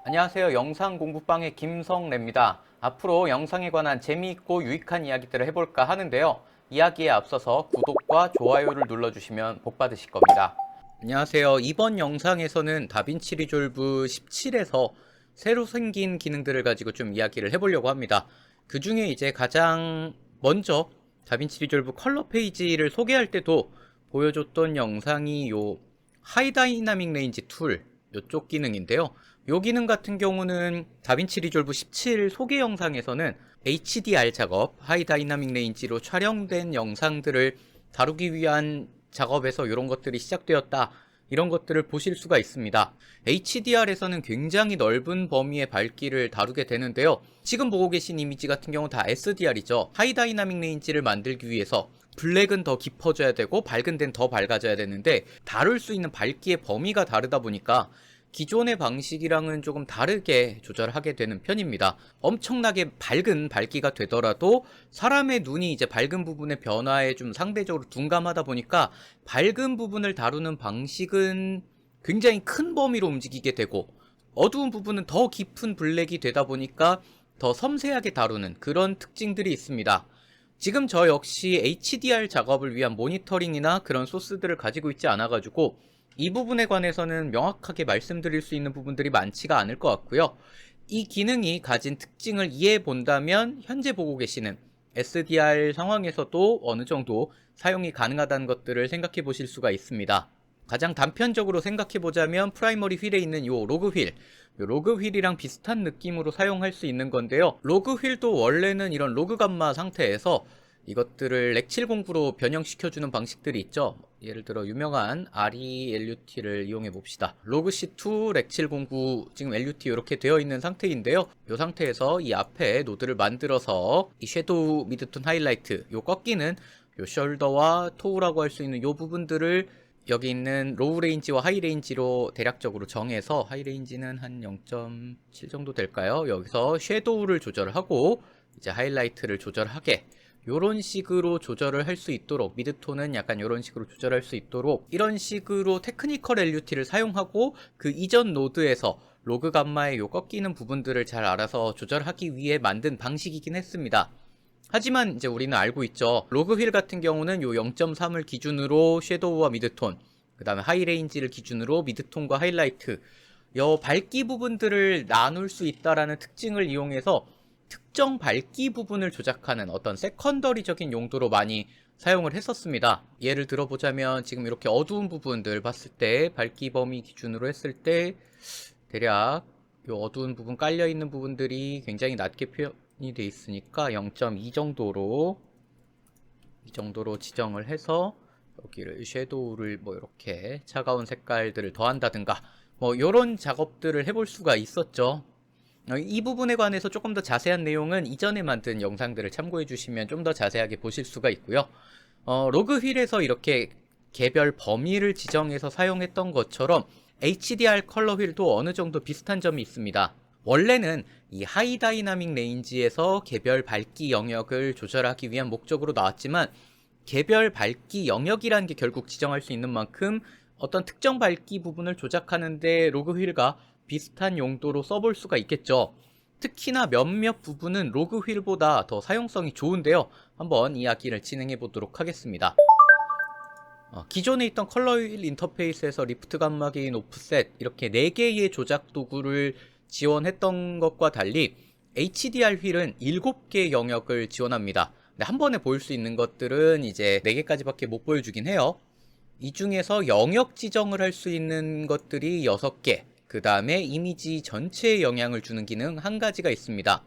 안녕하세요. 영상 공부방의 김성래입니다. 앞으로 영상에 관한 재미있고 유익한 이야기들을 해볼까 하는데요. 이야기에 앞서서 구독과 좋아요를 눌러주시면 복 받으실 겁니다. 안녕하세요. 이번 영상에서는 다빈치 리졸브 17에서 새로 생긴 기능들을 가지고 좀 이야기를 해보려고 합니다. 그 중에 이제 가장 먼저 다빈치 리졸브 컬러 페이지를 소개할 때도 보여줬던 영상이 요 하이 다이나믹 레인지 툴 요쪽 기능인데요. 요 기능 같은 경우는 다빈치 리졸브 17 소개 영상에서는 HDR 작업, 하이 다이나믹 레인지로 촬영된 영상들을 다루기 위한 작업에서 이런 것들이 시작되었다. 이런 것들을 보실 수가 있습니다. HDR에서는 굉장히 넓은 범위의 밝기를 다루게 되는데요. 지금 보고 계신 이미지 같은 경우 다 SDR이죠. 하이 다이나믹 레인지를 만들기 위해서 블랙은 더 깊어져야 되고 밝은 데는 더 밝아져야 되는데 다룰 수 있는 밝기의 범위가 다르다 보니까 기존의 방식이랑은 조금 다르게 조절하게 되는 편입니다. 엄청나게 밝은 밝기가 되더라도 사람의 눈이 이제 밝은 부분의 변화에 좀 상대적으로 둔감하다 보니까 밝은 부분을 다루는 방식은 굉장히 큰 범위로 움직이게 되고 어두운 부분은 더 깊은 블랙이 되다 보니까 더 섬세하게 다루는 그런 특징들이 있습니다. 지금 저 역시 HDR 작업을 위한 모니터링이나 그런 소스들을 가지고 있지 않아가지고 이 부분에 관해서는 명확하게 말씀드릴 수 있는 부분들이 많지가 않을 것 같고요. 이 기능이 가진 특징을 이해해 본다면 현재 보고 계시는 SDR 상황에서도 어느 정도 사용이 가능하다는 것들을 생각해 보실 수가 있습니다. 가장 단편적으로 생각해 보자면 프라이머리 휠에 있는 요 로그 휠, 요 로그 휠이랑 비슷한 느낌으로 사용할 수 있는 건데요. 로그 휠도 원래는 이런 로그 감마 상태에서 이것들을 렉709로 변형시켜주는 방식들이 있죠. 예를 들어 유명한 RELUT를 이용해 봅시다. 로그C2 렉709 지금 LUT 이렇게 되어 있는 상태인데요. 이 상태에서 이 앞에 노드를 만들어서 이 섀도우, 미드톤, 하이라이트 요 꺾이는 요 숄더와 토우라고 할 수 있는 요 부분들을 여기 있는 로우 레인지와 하이 레인지로 대략적으로 정해서 하이 레인지는 한 0.7 정도 될까요? 여기서 섀도우를 조절하고 이제 하이라이트를 조절하게 요런 식으로 조절을 할 수 있도록 미드톤은 약간 요런 식으로 조절할 수 있도록 이런 식으로 테크니컬 LUT를 사용하고 그 이전 노드에서 로그 감마의 요 꺾이는 부분들을 잘 알아서 조절하기 위해 만든 방식이긴 했습니다. 하지만 이제 우리는 알고 있죠. 로그 휠 같은 경우는 요 0.3을 기준으로 섀도우와 미드톤, 그 다음에 하이 레인지를 기준으로 미드톤과 하이라이트 요 밝기 부분들을 나눌 수 있다라는 특징을 이용해서 특정 밝기 부분을 조작하는 어떤 세컨더리적인 용도로 많이 사용을 했었습니다. 예를 들어보자면 지금 이렇게 어두운 부분들 봤을 때 밝기 범위 기준으로 했을 때 대략 이 어두운 부분 깔려 있는 부분들이 굉장히 낮게 표현이 돼 있으니까 0.2 정도로 이 정도로 지정을 해서 여기를 섀도우를 뭐 이렇게 차가운 색깔들을 더한다든가 뭐 이런 작업들을 해볼 수가 있었죠. 이 부분에 관해서 조금 더 자세한 내용은 이전에 만든 영상들을 참고해 주시면 좀 더 자세하게 보실 수가 있고요. 로그 휠에서 이렇게 개별 범위를 지정해서 사용했던 것처럼 HDR 컬러 휠도 어느 정도 비슷한 점이 있습니다. 원래는 이 하이 다이나믹 레인지에서 개별 밝기 영역을 조절하기 위한 목적으로 나왔지만 개별 밝기 영역이라는 게 결국 지정할 수 있는 만큼 어떤 특정 밝기 부분을 조작하는데 로그 휠과 비슷한 용도로 써볼 수가 있겠죠. 특히나 몇몇 부분은 로그 휠보다 더 사용성이 좋은데요. 한번 이야기를 진행해 보도록 하겠습니다. 기존에 있던 컬러 휠 인터페이스에서 리프트 감마 게인 오프셋 이렇게 4개의 조작 도구를 지원했던 것과 달리 HDR 휠은 7개의 영역을 지원합니다. 근데 한 번에 보일 수 있는 것들은 이제 4개까지밖에 못 보여주긴 해요. 이 중에서 영역 지정을 할 수 있는 것들이 6개, 그 다음에 이미지 전체에 영향을 주는 기능 한 가지가 있습니다.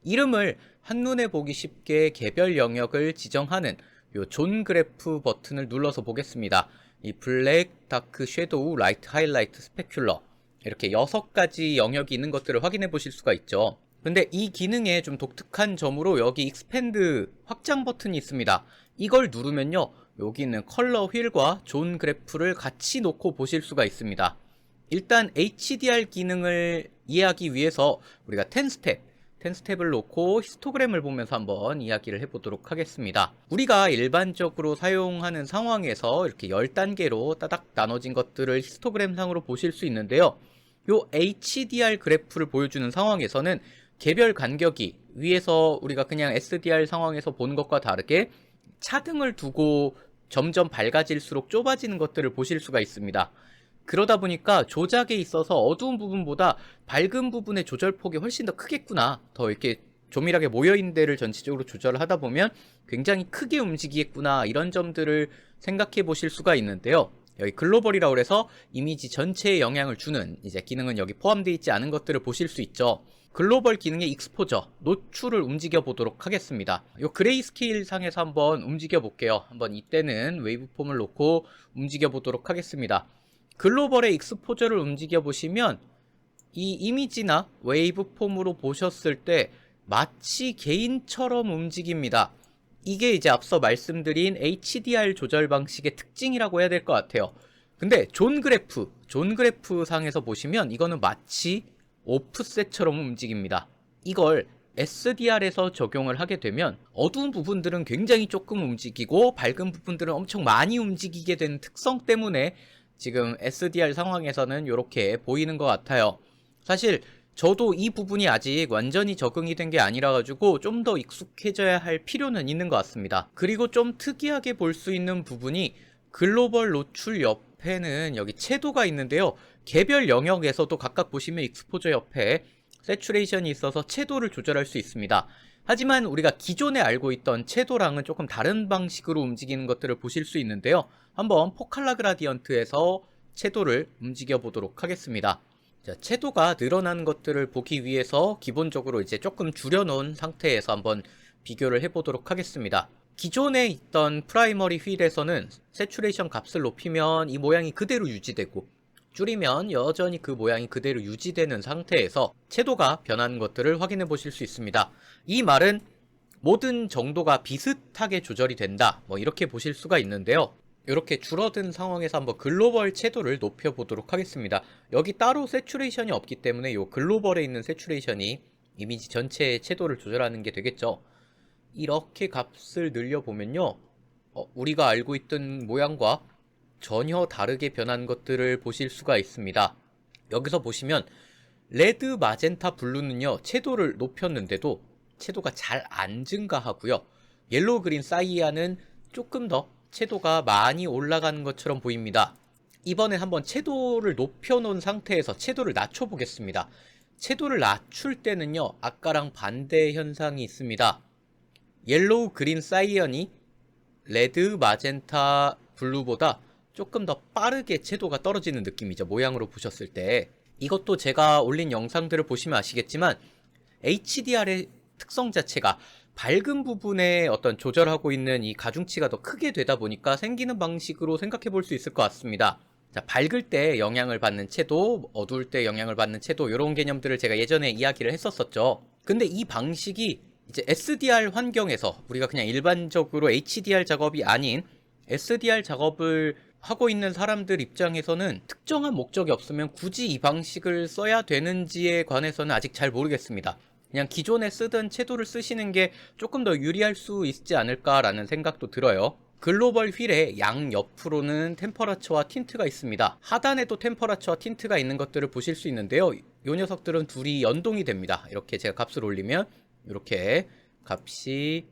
이름을 한눈에 보기 쉽게 개별 영역을 지정하는 요 존 그래프 버튼을 눌러서 보겠습니다. 이 블랙, 다크, 섀도우, 라이트, 하이라이트, 스페큘러 이렇게 6가지 영역이 있는 것들을 확인해 보실 수가 있죠. 근데 이 기능의 좀 독특한 점으로 여기 익스펜드 확장 버튼이 있습니다. 이걸 누르면요. 여기 있는 컬러 휠과 존 그래프를 같이 놓고 보실 수가 있습니다. 일단 HDR 기능을 이해하기 위해서 우리가 10스텝을 놓고 히스토그램을 보면서 한번 이야기를 해보도록 하겠습니다. 우리가 일반적으로 사용하는 상황에서 이렇게 10단계로 따닥 나눠진 것들을 히스토그램 상으로 보실 수 있는데요. 요 HDR 그래프를 보여주는 상황에서는 개별 간격이 위에서 우리가 그냥 SDR 상황에서 보는 것과 다르게 차등을 두고 점점 밝아질수록 좁아지는 것들을 보실 수가 있습니다. 그러다 보니까 조작에 있어서 어두운 부분보다 밝은 부분의 조절폭이 훨씬 더 크겠구나. 더 이렇게 조밀하게 모여있는 데를 전체적으로 조절을 하다 보면 굉장히 크게 움직이겠구나. 이런 점들을 생각해 보실 수가 있는데요. 여기 글로벌이라고 해서 이미지 전체에 영향을 주는 이제 기능은 여기 포함되어 있지 않은 것들을 보실 수 있죠. 글로벌 기능의 익스포저, 노출을 움직여 보도록 하겠습니다. 요 그레이스케일 상에서 한번 움직여 볼게요. 한번 이때는 웨이브폼을 놓고 움직여 보도록 하겠습니다. 글로벌의 익스포저를 움직여 보시면 이 이미지나 웨이브폼으로 보셨을 때 마치 개인처럼 움직입니다. 이게 이제 앞서 말씀드린 HDR 조절 방식의 특징이라고 해야 될 것 같아요. 근데 존 그래프 상에서 보시면 이거는 마치 오프셋처럼 움직입니다. 이걸 SDR에서 적용을 하게 되면 어두운 부분들은 굉장히 조금 움직이고 밝은 부분들은 엄청 많이 움직이게 되는 특성 때문에 지금 SDR 상황에서는 이렇게 보이는 것 같아요. 사실 저도 이 부분이 아직 완전히 적응이 된 게 아니라 가지고 좀 더 익숙해져야 할 필요는 있는 것 같습니다. 그리고 좀 특이하게 볼 수 있는 부분이 글로벌 노출 옆에는 여기 채도가 있는데요. 개별 영역에서도 각각 보시면 익스포저 옆에 세츄레이션이 있어서 채도를 조절할 수 있습니다. 하지만 우리가 기존에 알고 있던 채도랑은 조금 다른 방식으로 움직이는 것들을 보실 수 있는데요. 한번 포칼라 그라디언트에서 채도를 움직여 보도록 하겠습니다. 자, 채도가 늘어나는 것들을 보기 위해서 기본적으로 이제 조금 줄여놓은 상태에서 한번 비교를 해보도록 하겠습니다. 기존에 있던 프라이머리 휠에서는 세츄레이션 값을 높이면 이 모양이 그대로 유지되고 줄이면 여전히 그 모양이 그대로 유지되는 상태에서 채도가 변하는 것들을 확인해 보실 수 있습니다. 이 말은 모든 정도가 비슷하게 조절이 된다, 뭐 이렇게 보실 수가 있는데요. 이렇게 줄어든 상황에서 한번 글로벌 채도를 높여보도록 하겠습니다. 여기 따로 세츄레이션이 없기 때문에 이 글로벌에 있는 세츄레이션이 이미지 전체의 채도를 조절하는 게 되겠죠. 이렇게 값을 늘려보면요, 우리가 알고 있던 모양과 전혀 다르게 변한 것들을 보실 수가 있습니다. 여기서 보시면 레드, 마젠타, 블루는요 채도를 높였는데도 채도가 잘 안 증가하고요. 옐로우, 그린, 사이아는 조금 더 채도가 많이 올라가는 것처럼 보입니다. 이번에 한번 채도를 높여놓은 상태에서 채도를 낮춰보겠습니다. 채도를 낮출 때는요 아까랑 반대 현상이 있습니다. 옐로우, 그린, 사이언이 레드, 마젠타, 블루보다 조금 더 빠르게 채도가 떨어지는 느낌이죠. 모양으로 보셨을 때. 이것도 제가 올린 영상들을 보시면 아시겠지만 HDR의 특성 자체가 밝은 부분에 어떤 조절하고 있는 이 가중치가 더 크게 되다 보니까 생기는 방식으로 생각해 볼 수 있을 것 같습니다. 자, 밝을 때 영향을 받는 채도, 어두울 때 영향을 받는 채도, 이런 개념들을 제가 예전에 이야기를 했었었죠. 근데 이 방식이 이제 SDR 환경에서 우리가 그냥 일반적으로 HDR 작업이 아닌 SDR 작업을 하고 있는 사람들 입장에서는 특정한 목적이 없으면 굳이 이 방식을 써야 되는지에 관해서는 아직 잘 모르겠습니다. 그냥 기존에 쓰던 채도를 쓰시는 게 조금 더 유리할 수 있지 않을까라는 생각도 들어요. 글로벌 휠의 양옆으로는 템퍼러처와 틴트가 있습니다. 하단에도 템퍼러처와 틴트가 있는 것들을 보실 수 있는데요. 이 녀석들은 둘이 연동이 됩니다. 이렇게 제가 값을 올리면 이렇게 값이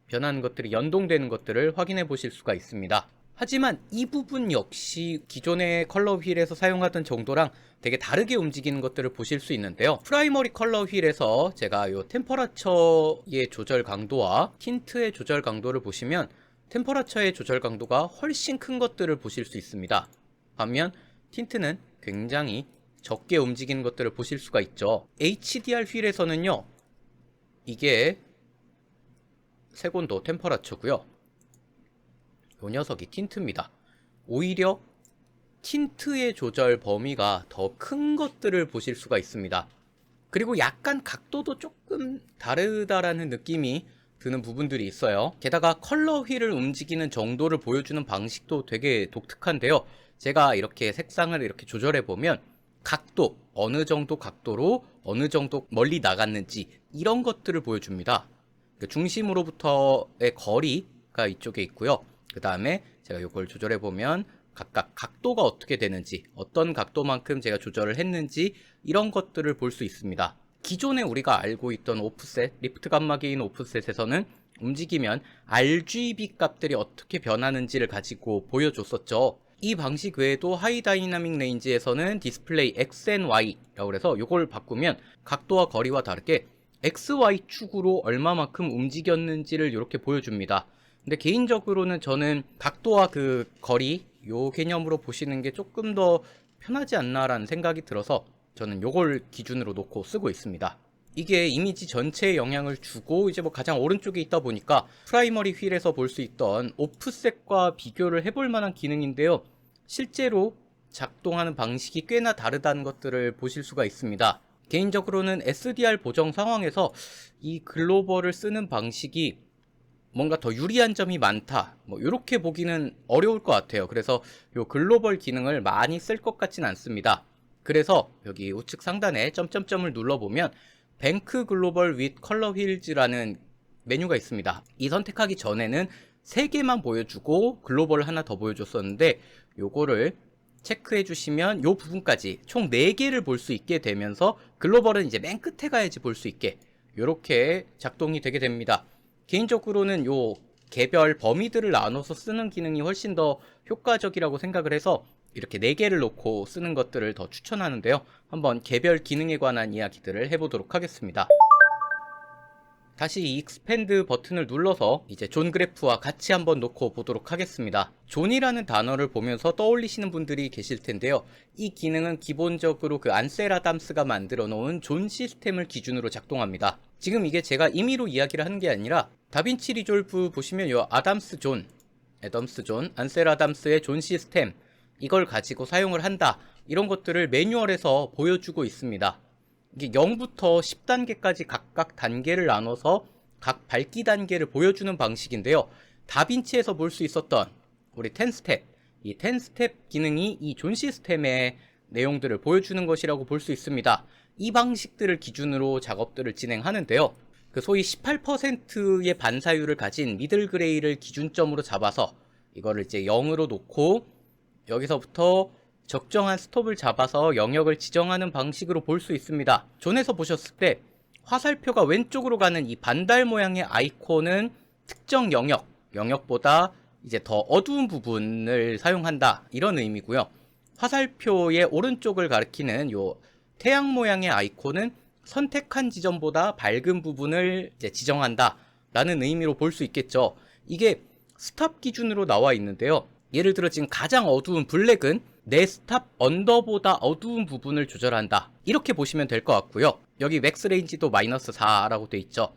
변하는 것들이 연동되는 것들을 확인해 보실 수가 있습니다. 하지만 이 부분 역시 기존의 컬러 휠에서 사용하던 정도랑 되게 다르게 움직이는 것들을 보실 수 있는데요. 프라이머리 컬러 휠에서 제가 이 템퍼러처의 조절 강도와 틴트의 조절 강도를 보시면 템퍼러처의 조절 강도가 훨씬 큰 것들을 보실 수 있습니다. 반면 틴트는 굉장히 적게 움직이는 것들을 보실 수가 있죠. HDR 휠에서는요, 이게 색온도 템퍼러처고요. 이 녀석이 틴트입니다. 오히려 틴트의 조절 범위가 더 큰 것들을 보실 수가 있습니다. 그리고 약간 각도도 조금 다르다라는 느낌이 드는 부분들이 있어요. 게다가 컬러 휠을 움직이는 정도를 보여주는 방식도 되게 독특한데요. 제가 이렇게 색상을 이렇게 조절해 보면 각도, 어느 정도 각도로 어느 정도 멀리 나갔는지 이런 것들을 보여줍니다. 중심으로부터의 거리가 이쪽에 있고요. 그 다음에 제가 이걸 조절해 보면 각각 각도가 어떻게 되는지, 어떤 각도만큼 제가 조절을 했는지 이런 것들을 볼 수 있습니다. 기존에 우리가 알고 있던 오프셋, 리프트 감마 게인 오프셋에서는 움직이면 RGB 값들이 어떻게 변하는지를 가지고 보여줬었죠. 이 방식 외에도 하이 다이나믹 레인지에서는 디스플레이 X and Y라고 해서 이걸 바꾸면 각도와 거리와 다르게 XY 축으로 얼마만큼 움직였는지를 이렇게 보여줍니다. 근데 개인적으로는 저는 각도와 그 거리 요 개념으로 보시는 게 조금 더 편하지 않나라는 생각이 들어서 저는 요걸 기준으로 놓고 쓰고 있습니다. 이게 이미지 전체에 영향을 주고 이제 뭐 가장 오른쪽에 있다 보니까 프라이머리 휠에서 볼 수 있던 오프셋과 비교를 해볼 만한 기능인데요. 실제로 작동하는 방식이 꽤나 다르다는 것들을 보실 수가 있습니다. 개인적으로는 SDR 보정 상황에서 이 글로벌을 쓰는 방식이 뭔가 더 유리한 점이 많다, 뭐 이렇게 보기는 어려울 것 같아요. 그래서 이 글로벌 기능을 많이 쓸 것 같진 않습니다. 그래서 여기 우측 상단에 점점점을 눌러보면 뱅크 글로벌 윗 컬러 휠즈라는 메뉴가 있습니다. 이 선택하기 전에는 3개만 보여주고 글로벌 하나 더 보여줬었는데 요거를 체크해 주시면 요 부분까지 총 4개를 볼 수 있게 되면서 글로벌은 이제 맨 끝에 가야지 볼 수 있게 요렇게 작동이 되게 됩니다. 개인적으로는 요 개별 범위들을 나눠서 쓰는 기능이 훨씬 더 효과적이라고 생각을 해서 이렇게 4개를 놓고 쓰는 것들을 더 추천하는데요. 한번 개별 기능에 관한 이야기들을 해보도록 하겠습니다. 다시 이 익스펜드 버튼을 눌러서 이제 존 그래프와 같이 한번 놓고 보도록 하겠습니다. 존이라는 단어를 보면서 떠올리시는 분들이 계실 텐데요. 이 기능은 기본적으로 그 안셀 아담스가 만들어 놓은 존 시스템을 기준으로 작동합니다. 지금 이게 제가 임의로 이야기를 하는 게 아니라 다빈치 리졸브 보시면 요 애덤스 존, 안셀 아담스의 존 시스템 이걸 가지고 사용을 한다. 이런 것들을 매뉴얼에서 보여주고 있습니다. 이게 0부터 10단계까지 각각 단계를 나눠서 각 밝기 단계를 보여주는 방식인데요. 다빈치에서 볼 수 있었던 우리 10스텝, 이 10스텝 기능이 이 존 시스템의 내용들을 보여주는 것이라고 볼 수 있습니다. 이 방식들을 기준으로 작업들을 진행하는데요. 그 소위 18%의 반사율을 가진 미들 그레이를 기준점으로 잡아서 이거를 이제 0으로 놓고 여기서부터 적정한 스톱을 잡아서 영역을 지정하는 방식으로 볼 수 있습니다. 존에서 보셨을 때 화살표가 왼쪽으로 가는 이 반달 모양의 아이콘은 특정 영역보다 이제 더 어두운 부분을 사용한다 이런 의미고요. 화살표의 오른쪽을 가리키는 요 태양 모양의 아이콘은 선택한 지점보다 밝은 부분을 이제 지정한다 라는 의미로 볼 수 있겠죠. 이게 스탑 기준으로 나와 있는데요. 예를 들어 지금 가장 어두운 블랙은 내 스탑 언더보다 어두운 부분을 조절한다 이렇게 보시면 될 것 같고요. 여기 맥스 레인지도 마이너스 4라고 돼 있죠.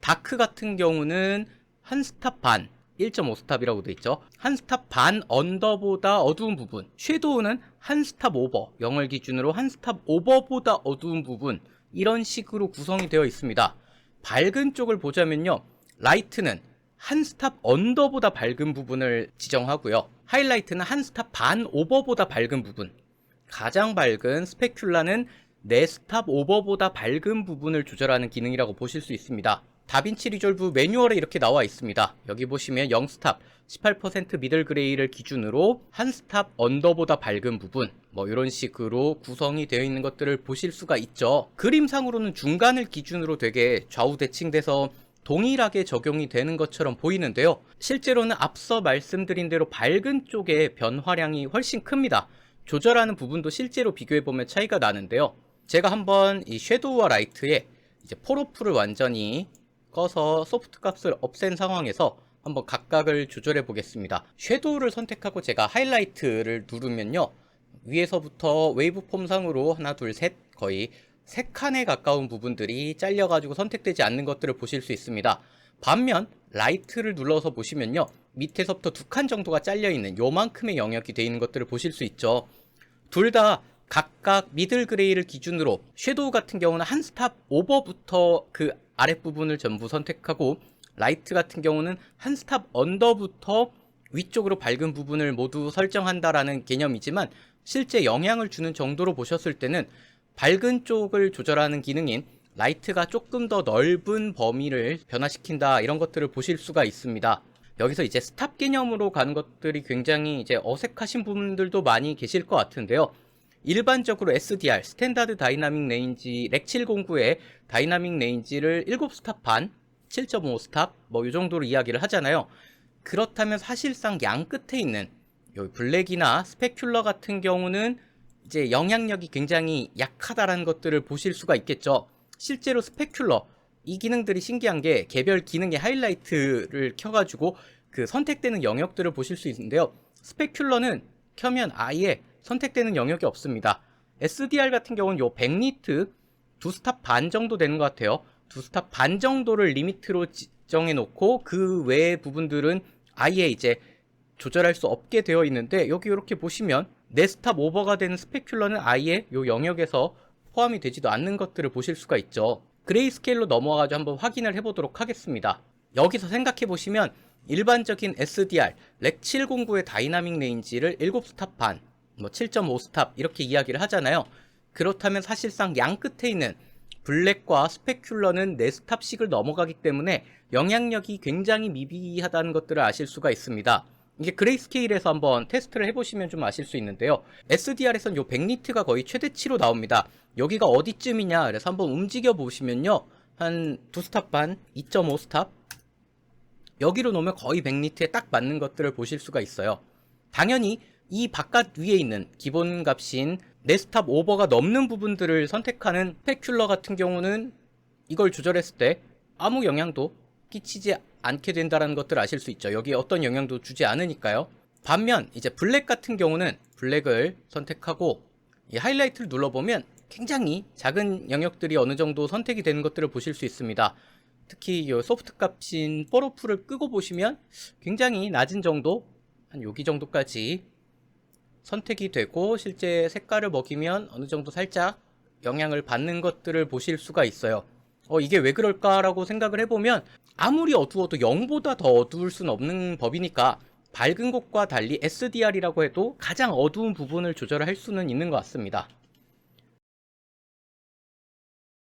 다크 같은 경우는 한 스탑 반 1.5스탑이라고 돼 있죠. 한 스탑 반 언더보다 어두운 부분. 섀도우는 한 스탑 오버 0을 기준으로 한 스탑 오버보다 어두운 부분 이런 식으로 구성이 되어 있습니다. 밝은 쪽을 보자면요. 라이트는 한 스탑 언더보다 밝은 부분을 지정하고요. 하이라이트는 한 스탑 반 오버보다 밝은 부분. 가장 밝은 스페큘라는 네 스탑 오버보다 밝은 부분을 조절하는 기능이라고 보실 수 있습니다. 다빈치 리졸브 매뉴얼에 이렇게 나와 있습니다. 여기 보시면 0스탑, 18% 미들 그레이를 기준으로 한 스탑 언더보다 밝은 부분 뭐 이런 식으로 구성이 되어 있는 것들을 보실 수가 있죠. 그림상으로는 중간을 기준으로 되게 좌우 대칭돼서 동일하게 적용이 되는 것처럼 보이는데요. 실제로는 앞서 말씀드린 대로 밝은 쪽의 변화량이 훨씬 큽니다. 조절하는 부분도 실제로 비교해보면 차이가 나는데요. 제가 한번 이 섀도우와 라이트에 이제 폴오프를 완전히 꺼서 소프트 값을 없앤 상황에서 한번 각각을 조절해 보겠습니다. 섀도우를 선택하고 제가 하이라이트를 누르면요. 위에서부터 웨이브폼 상으로 하나, 둘, 셋 거의 3칸에 가까운 부분들이 잘려가지고 선택되지 않는 것들을 보실 수 있습니다. 반면 라이트를 눌러서 보시면요. 밑에서부터 2칸 정도가 잘려있는 요만큼의 영역이 되어 있는 것들을 보실 수 있죠. 둘 다 각각 미들 그레이를 기준으로 섀도우 같은 경우는 한 스탑 오버부터 그 아랫부분을 전부 선택하고 라이트 같은 경우는 한 스탑 언더부터 위쪽으로 밝은 부분을 모두 설정한다라는 개념이지만 실제 영향을 주는 정도로 보셨을 때는 밝은 쪽을 조절하는 기능인 라이트가 조금 더 넓은 범위를 변화시킨다 이런 것들을 보실 수가 있습니다. 여기서 이제 스탑 개념으로 가는 것들이 굉장히 이제 어색하신 분들도 많이 계실 것 같은데요. 일반적으로 SDR, 스탠다드 다이나믹 레인지 렉 709의 다이나믹 레인지를 7스탑 반, 7.5 스탑 뭐 이 정도로 이야기를 하잖아요. 그렇다면 사실상 양 끝에 있는 여기 블랙이나 스페큘러 같은 경우는 이제 영향력이 굉장히 약하다라는 것들을 보실 수가 있겠죠. 실제로 스페큘러 이 기능들이 신기한 게 개별 기능의 하이라이트를 켜가지고 그 선택되는 영역들을 보실 수 있는데요. 스페큘러는 켜면 아예 선택되는 영역이 없습니다. SDR 같은 경우는 요 100니트 2스탑 반 정도 되는 것 같아요. 2스탑 반 정도를 리미트로 지정해 놓고 그 외의 부분들은 아예 이제 조절할 수 없게 되어 있는데, 여기 이렇게 보시면 4스탑 오버가 되는 스페큘러는 아예 요 영역에서 포함이 되지도 않는 것들을 보실 수가 있죠. 그레이스케일로 넘어가가지고 한번 확인을 해보도록 하겠습니다. 여기서 생각해 보시면 일반적인 SDR 렉 709의 다이나믹 레인지를 7스탑 반, 뭐 7.5 스탑 이렇게 이야기를 하잖아요. 그렇다면 사실상 양 끝에 있는 블랙과 스페큘러는 4스탑씩을 넘어가기 때문에 영향력이 굉장히 미비하다는 것들을 아실 수가 있습니다. 이게 그레이스케일에서 한번 테스트를 해보시면 좀 아실 수 있는데요. SDR에서는 요 100니트가 거의 최대치로 나옵니다. 여기가 어디쯤이냐, 그래서 한번 움직여 보시면요, 한 2스탑 반, 2.5 스탑 여기로 놓으면 거의 100니트에 딱 맞는 것들을 보실 수가 있어요. 당연히 이 바깥 위에 있는 기본 값인 4스탑 오버가 넘는 부분들을 선택하는 스페큘러 같은 경우는 이걸 조절했을 때 아무 영향도 끼치지 않게 된다는 것들을 아실 수 있죠. 여기에 어떤 영향도 주지 않으니까요. 반면 이제 블랙 같은 경우는 블랙을 선택하고 이 하이라이트를 눌러보면 굉장히 작은 영역들이 어느 정도 선택이 되는 것들을 보실 수 있습니다. 특히 이 소프트 값인 뽀로프를 끄고 보시면 굉장히 낮은 정도, 한 여기 정도까지 선택이 되고, 실제 색깔을 먹이면 어느 정도 살짝 영향을 받는 것들을 보실 수가 있어요. 이게 왜 그럴까라고 생각을 해보면 아무리 어두워도 0보다 더 어두울 수는 없는 법이니까 밝은 곳과 달리 SDR이라고 해도 가장 어두운 부분을 조절할 수는 있는 것 같습니다.